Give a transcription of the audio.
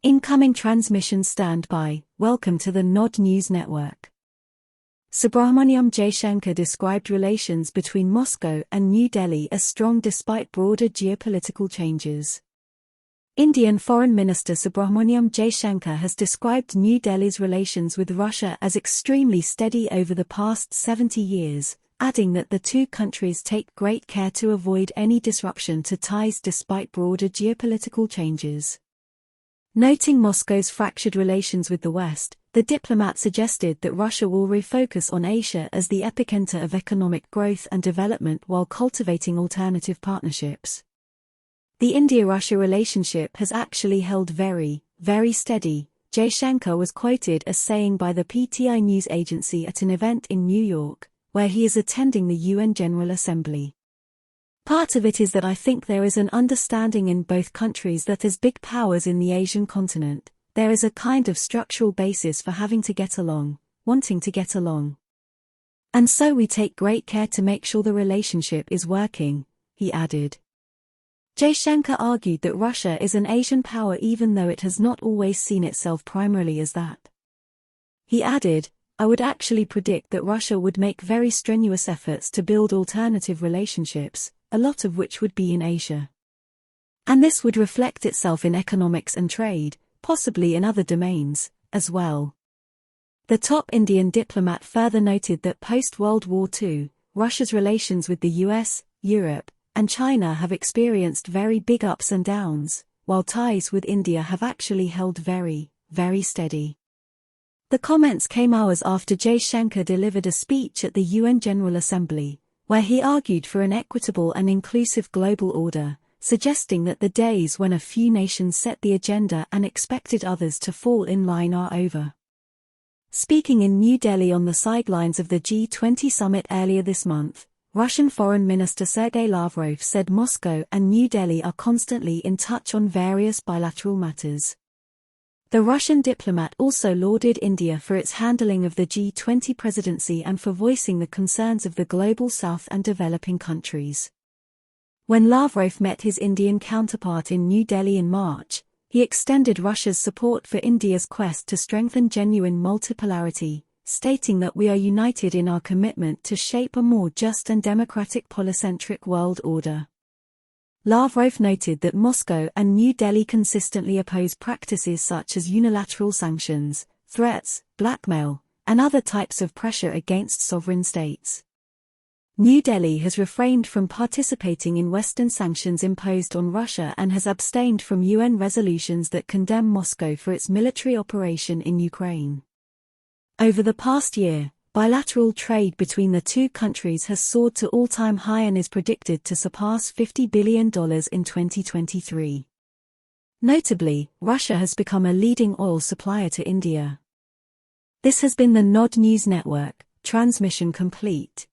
Incoming transmission standby. Welcome to the Nod News Network. Subrahmanyam Jaishankar described relations between Moscow and New Delhi as strong despite broader geopolitical changes. Indian Foreign Minister Subrahmanyam Jaishankar has described New Delhi's relations with Russia as extremely steady over the past 70 years, adding that the two countries take great care to avoid any disruption to ties despite broader geopolitical changes. Noting Moscow's fractured relations with the West, the diplomat suggested that Russia will refocus on Asia as the epicenter of economic growth and development while cultivating alternative partnerships. The India-Russia relationship has actually held very, very steady, Jaishankar was quoted as saying by the PTI news agency at an event in New York, where he is attending the UN General Assembly. Part of it is that I think there is an understanding in both countries that as big powers in the Asian continent, there is a kind of structural basis for having to get along, wanting to get along. And so we take great care to make sure the relationship is working, he added. Jaishankar argued that Russia is an Asian power even though it has not always seen itself primarily as that. He added, I would actually predict that Russia would make very strenuous efforts to build alternative relationships, a lot of which would be in Asia. And this would reflect itself in economics and trade, possibly in other domains, as well. The top Indian diplomat further noted that post-World War II, Russia's relations with the US, Europe, and China have experienced very big ups and downs, while ties with India have actually held very, very steady. The comments came hours after Jaishankar delivered a speech at the UN General Assembly, where he argued for an equitable and inclusive global order, suggesting that the days when a few nations set the agenda and expected others to fall in line are over. Speaking in New Delhi on the sidelines of the G20 summit earlier this month, Russian Foreign Minister Sergei Lavrov said Moscow and New Delhi are constantly in touch on various bilateral matters. The Russian diplomat also lauded India for its handling of the G20 presidency and for voicing the concerns of the global south and developing countries. When Lavrov met his Indian counterpart in New Delhi in March, he extended Russia's support for India's quest to strengthen genuine multipolarity, stating that we are united in our commitment to shape a more just and democratic polycentric world order. Lavrov noted that Moscow and New Delhi consistently oppose practices such as unilateral sanctions, threats, blackmail, and other types of pressure against sovereign states. New Delhi has refrained from participating in Western sanctions imposed on Russia and has abstained from UN resolutions that condemn Moscow for its military operation in Ukraine. Over the past year, bilateral trade between the two countries has soared to all-time high and is predicted to surpass $50 billion in 2023. Notably, Russia has become a leading oil supplier to India. This has been the Nod News Network, transmission complete.